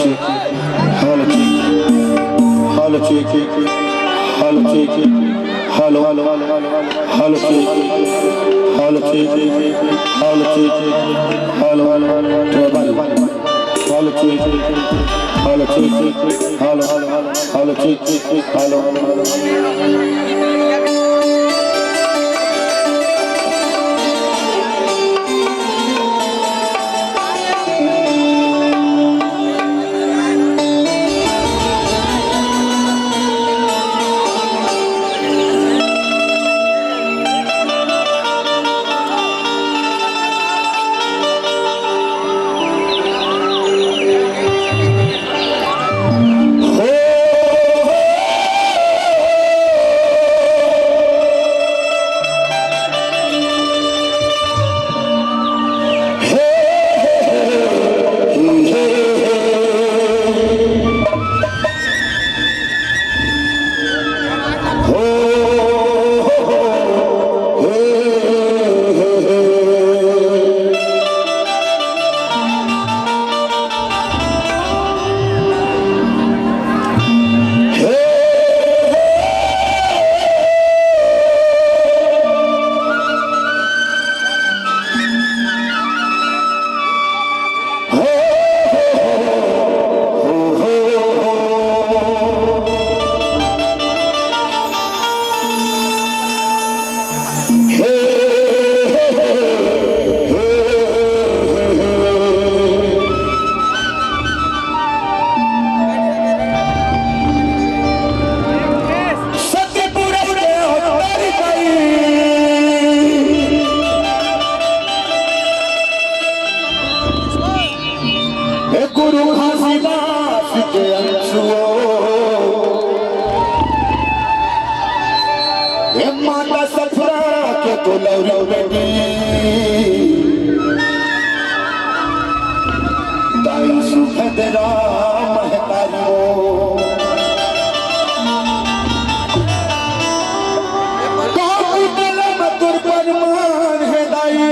check, hello check, hello check, hello check, hello hello hello check, hello check, hello check, hello treble, hello check, hello check, hello check, hello. माता सफरा के तो लौरी बेटी ताई सुखदरा महतारियो काकू कलम तुर परमान है दाई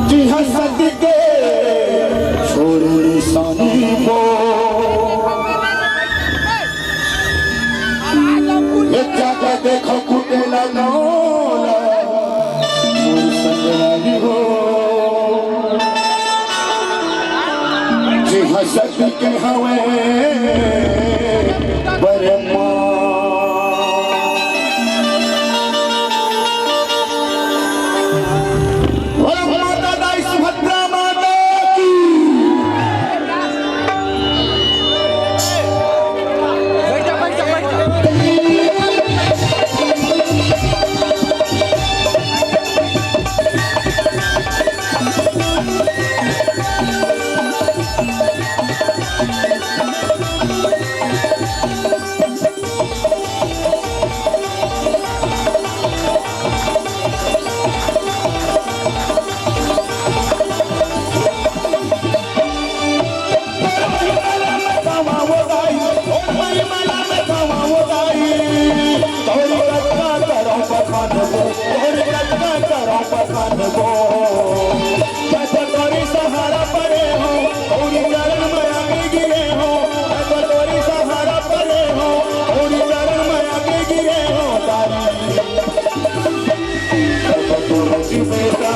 जी हसद के छोड़ निशानी को देखो कुटेला नौला मोर संगरानी हो जी हसद के हवे बरमा माता दाई सुभद्रा माता की सहारा पड़े हो और चरण में आगे गिरे हो सहारा पड़े हो और चरण में आगे गिरे हो तारी बेटा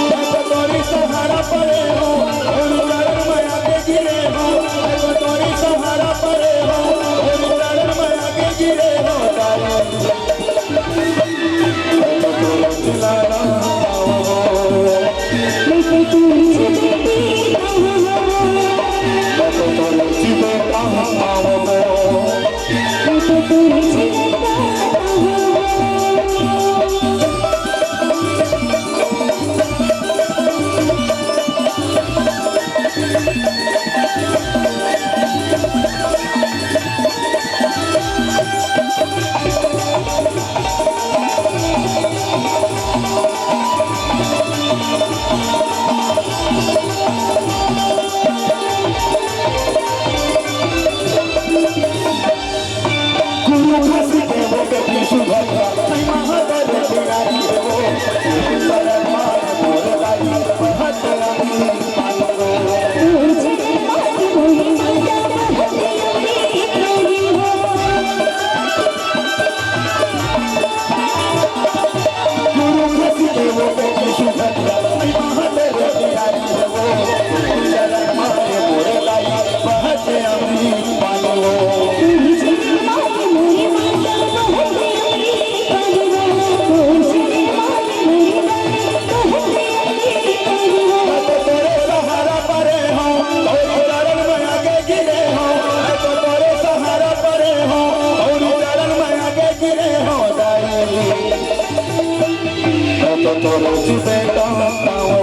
सहारा पड़े हो और चरण में आगे गिरे हो सहारा पड़े हो और चरण में आगे गिरे हो तो रोज बेटा तावो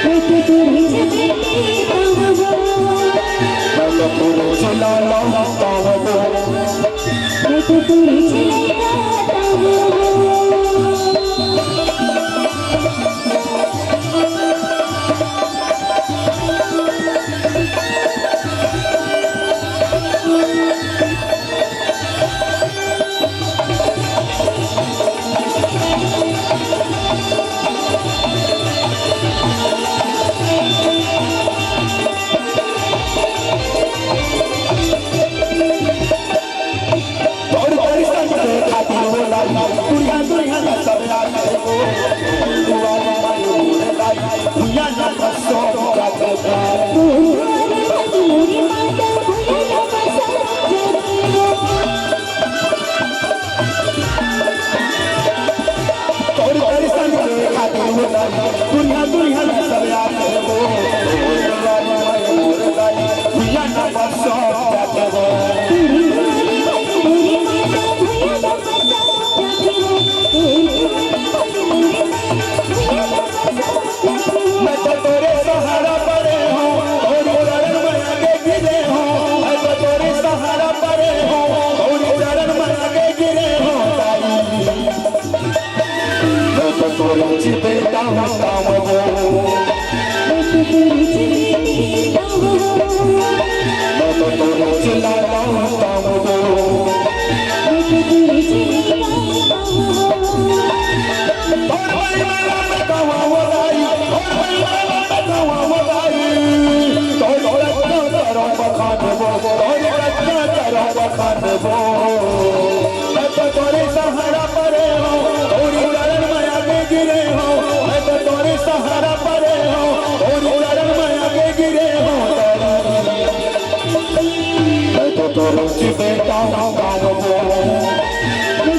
मैं तो रोज बेटा मैं तो रोज लाला तावो मैं तो रोज लाता दुनिया दुनिया ना सब याद को दुआ मायो मोरे लाई दुनिया ना बसो जाते मेरी माता भूया ना बसा और परिसन के खातिर हो दुनिया दुनिया ना सब याद को दुआ मायो मोरे लाई दुनिया ना बसो जाते मैं तो तेरे सहारा पड़े हूँ और चरण में आगे गिरे हूँ मैं तो तेरे सहारा पड़े हूँ और चरण में आगे गिरे हूँ मैं तो तेरे चिपेटा हूँ तावो मैं तो तेरे चिल्लाता हूँ तावो मैं तो तोरे सहारा पड़े हूँ और चरण में आगे गिरे हूँ मैं तो तोरे सहारा पड़े हूँ और चरण में आगे गिरे हूँ मैं तो तोरे चिपेटा हूँ तावो मैं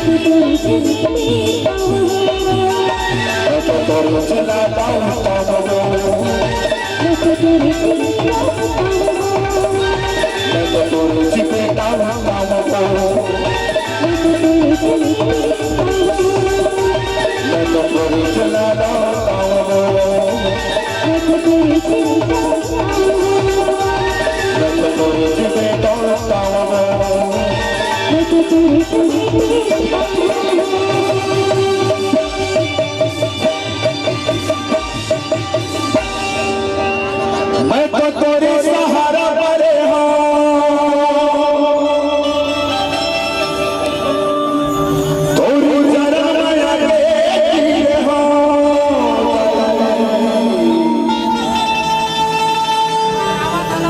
तो तोरे चिल्लाता हूँ तावो मैं तो तोरे चिपेटा हूँ तावो मैं तो तोरे चिल्लाता हूँ तावो मैं तो तोरे चिपेटा हूँ तावो मैं तो तोरे सहारा पड़े हूँ तोरे चरण में आगे गिरे हूँ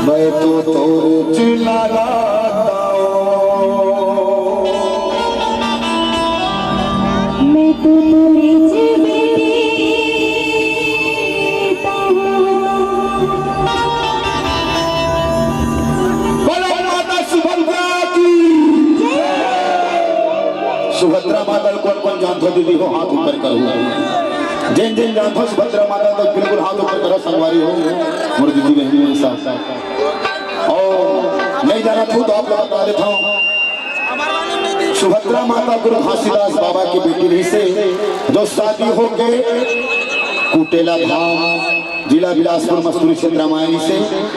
मैं तो तोरे चिल्लाता मैं तो तेरी सुभद्रा माता कौन कौन जानते दीदी हो हाथ ऊपर करो जिन जिन जानते सुभद्रा माता तो बिल्कुल हाथ ऊपर करो संगवारी हो मोर दीदी बहनी मेरे साथ और नहीं जाना था तो आप लोग बता देता हूँ सुभद्रा माता गुरु घासीदास बाबा की बेटी रही से जो शादी हो के कुटेला धाम जिला बिलासपुर मस्तूरी क्षेत्र रामायणी से